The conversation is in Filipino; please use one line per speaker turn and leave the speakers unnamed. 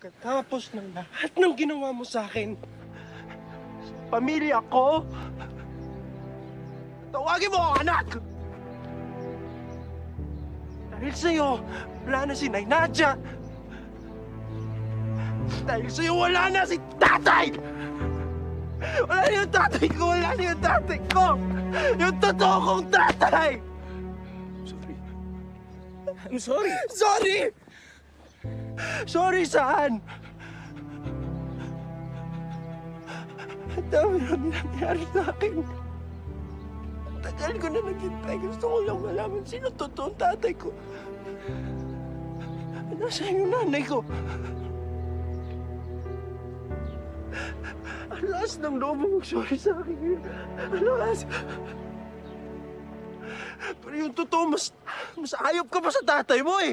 Katapos ng lahat ng ginawa mo sa akin, sa pamilya ko, tawagin mo ako anak! Dahil sa'yo, wala na si Nay Nadia. Dahil sa'yo, wala na si tatay! Wala na yung tatay ko! Wala na yung tatay ko! Yung totoo kong tatay!
Sorry. I'm sorry.
Sorry! Sorry saan? Ang dami na nangyari sa akin. Tagal ko na naghintay. Gusto ko lang malaman sino totoong tatay ko. Nasaan yung nanay ko? Ang lakas ng loob mo mag-sorry sa akin. Ang lakas. Pero yung totoo, mas ayop ka pa sa tatay mo eh.